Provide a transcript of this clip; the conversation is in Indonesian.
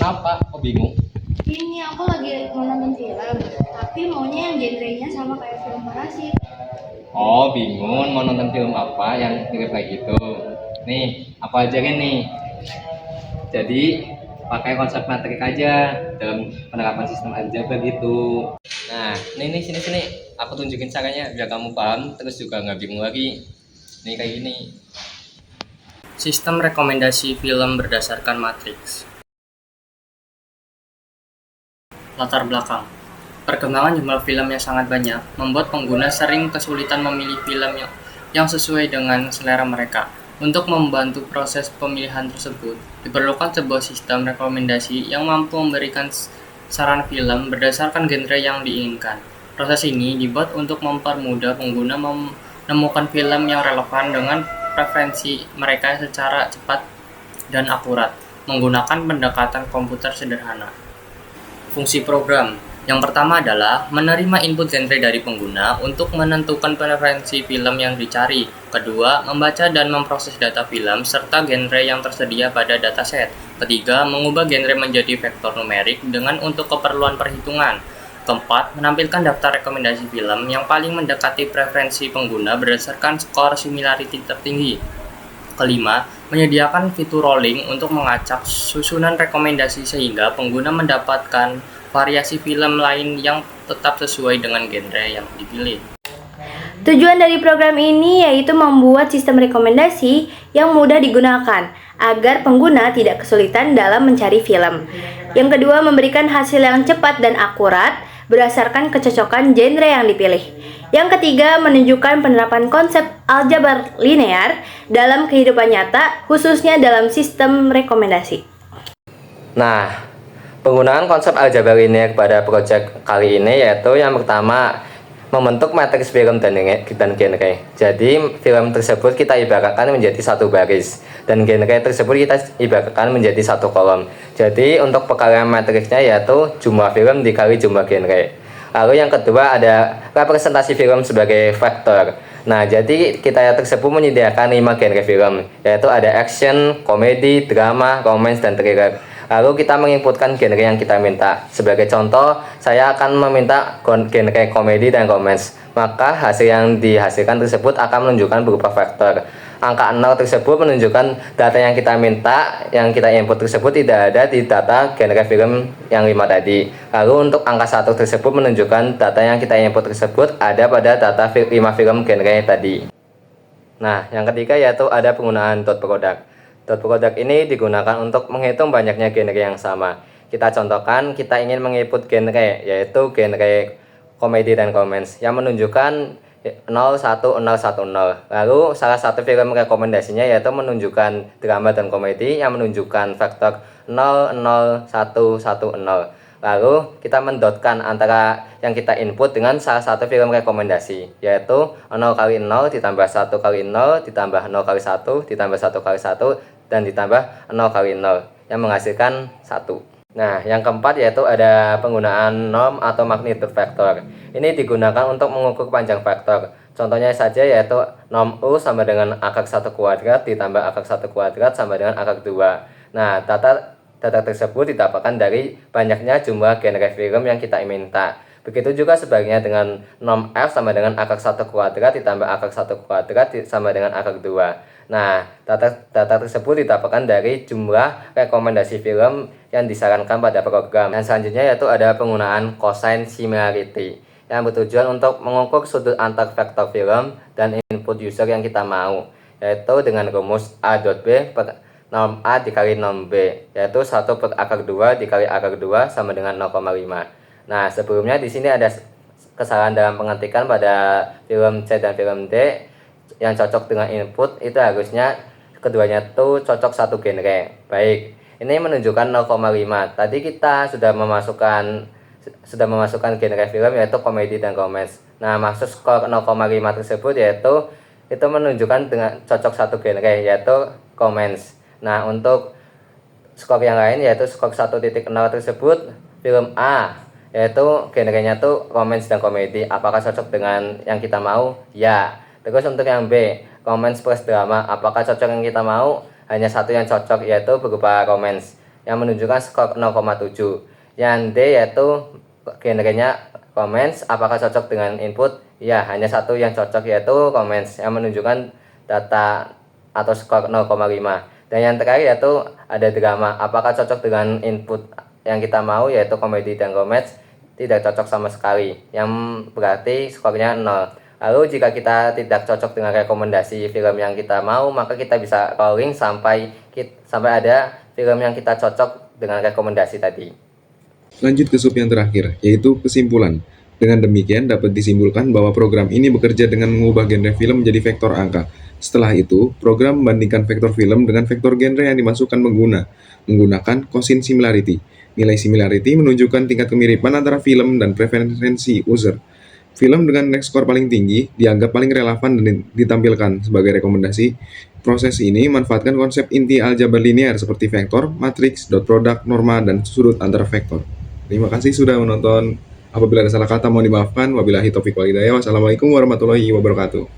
Kenapa? Kok bingung? Ini aku lagi mau nonton film, tapi maunya yang genrenya sama kayak film Parasit. Oh, bingung mau nonton film apa yang mirip kayak gitu. Nih, aku ajarin nih. Jadi, pakai konsep matrik aja dalam penerapan sistem aljabar gitu. Nah, nih sini sini. Aku tunjukin caranya biar kamu paham terus juga nggak bingung lagi. Nih kayak gini. Sistem rekomendasi film berdasarkan matriks. Latar belakang. Perkembangan jumlah film yang sangat banyak membuat pengguna sering kesulitan memilih film yang sesuai dengan selera mereka. Untuk membantu proses pemilihan tersebut, diperlukan sebuah sistem rekomendasi yang mampu memberikan saran film berdasarkan genre yang diinginkan. Proses ini dibuat untuk mempermudah pengguna menemukan film yang relevan dengan preferensi mereka secara cepat dan akurat, menggunakan pendekatan komputer sederhana. Fungsi program. Yang pertama adalah menerima input genre dari pengguna untuk menentukan preferensi film yang dicari. Kedua, membaca dan memproses data film serta genre yang tersedia pada dataset. Ketiga, mengubah genre menjadi vektor numerik dengan untuk keperluan perhitungan. Keempat, menampilkan daftar rekomendasi film yang paling mendekati preferensi pengguna berdasarkan skor similarity tertinggi. Kelima, menyediakan fitur rolling untuk mengacak susunan rekomendasi sehingga pengguna mendapatkan variasi film lain yang tetap sesuai dengan genre yang dipilih. Tujuan dari program ini yaitu membuat sistem rekomendasi yang mudah digunakan agar pengguna tidak kesulitan dalam mencari film. Yang kedua, memberikan hasil yang cepat dan akurat berdasarkan kecocokan genre yang dipilih. Yang ketiga, menunjukkan penerapan konsep aljabar linear dalam kehidupan nyata, khususnya dalam sistem rekomendasi. Nah, penggunaan konsep aljabar linear pada proyek kali ini yaitu yang pertama, membentuk matriks film dan genre. Jadi, film tersebut kita ibaratkan menjadi satu baris dan genre tersebut kita ibaratkan menjadi satu kolom. Jadi, untuk pekalian matriksnya yaitu jumlah film dikali jumlah genre. Lalu yang kedua ada representasi film sebagai vektor. Nah, jadi kita tersebut menyediakan 5 genre film, yaitu ada action, komedi, drama, romance, dan thriller. Lalu kita menginputkan genre yang kita minta. Sebagai contoh, saya akan meminta genre komedi dan romance. Maka hasil yang dihasilkan tersebut akan menunjukkan berupa vektor. Angka 0 tersebut menunjukkan data yang kita minta, yang kita input tersebut tidak ada di data genre film yang 5 tadi. Lalu untuk angka 1 tersebut menunjukkan data yang kita input tersebut ada pada data 5 film genre tadi. Nah, yang ketiga yaitu ada penggunaan dot product. Dot product ini digunakan untuk menghitung banyaknya genre yang sama. Kita contohkan, kita ingin menginput genre, yaitu genre komedi dan romance, yang menunjukkan 01010. Lalu salah satu film rekomendasinya yaitu menunjukkan drama dan komedi yang menunjukkan faktor 00110. Lalu kita mendotkan antara yang kita input dengan salah satu film rekomendasi, yaitu 0 kali 0 ditambah 1 kali 0 ditambah 0 kali 1 ditambah 1 kali 1 dan ditambah 0 kali 0 yang menghasilkan 1. Nah, yang keempat yaitu ada penggunaan norm atau magnitude vektor. Ini digunakan untuk mengukur panjang vektor. Contohnya saja yaitu norm U sama dengan akar 1 kuadrat ditambah akar 1 kuadrat sama dengan akar 2. Nah, data tersebut didapatkan dari banyaknya jumlah genre film yang kita minta. Begitu juga sebaliknya dengan norm F sama dengan akar 1 kuadrat ditambah akar 1 kuadrat sama dengan akar 2. Nah, data tersebut didapatkan dari jumlah rekomendasi film yang disarankan pada program. Dan selanjutnya yaitu ada penggunaan cosine similarity yang bertujuan untuk mengukur sudut antar vektor film dan input user yang kita mau, yaitu dengan rumus A dot B per norm A dikali norm B, yaitu 1 per akar 2 dikali akar 2 sama dengan 0,5. Nah, sebelumnya di sini ada kesalahan dalam pengetikan pada film C dan film D. Yang cocok dengan input itu harusnya keduanya tuh cocok satu genre. Baik, ini menunjukkan 0,5. Tadi kita sudah memasukkan genre film yaitu komedi dan romance. Nah, maksud skor 0,5 tersebut yaitu itu menunjukkan dengan cocok satu genre yaitu romance. Nah, untuk skor yang lain yaitu skor 1.0 tersebut film A yaitu genrenya tuh romance dan komedi. Apakah cocok dengan yang kita mau? Ya. Terus untuk yang B, romance plus drama, apakah cocok yang kita mau? Hanya satu yang cocok yaitu berupa romance. yang menunjukkan skor 0,7. Yang D yaitu genrenya comments, apakah cocok dengan input? Ya, hanya satu yang cocok yaitu comments yang menunjukkan data atau skor 0,5. Dan yang terakhir yaitu ada drama, apakah cocok dengan input yang kita mau yaitu komedi dan romance? Tidak cocok sama sekali, yang berarti skornya 0. Lalu jika kita tidak cocok dengan rekomendasi film yang kita mau, maka kita bisa rolling sampai ada film yang kita cocok dengan rekomendasi tadi. Lanjut ke sub yang terakhir, yaitu kesimpulan. Dengan demikian dapat disimpulkan bahwa program ini bekerja dengan mengubah genre film menjadi vektor angka. Setelah itu, program membandingkan vektor film dengan vektor genre yang dimasukkan pengguna menggunakan quotient similarity. Nilai similarity menunjukkan tingkat kemiripan antara film dan preferensi user. Film dengan next score paling tinggi dianggap paling relevan dan ditampilkan sebagai rekomendasi. Proses ini manfaatkan konsep inti aljabar linear seperti vektor, matriks, dot product, norma, dan sudut antara vektor. Terima kasih sudah menonton. Apabila ada salah kata mohon dimaafkan. Wabillahi taufiq wal hidayah. Wassalamualaikum warahmatullahi wabarakatuh.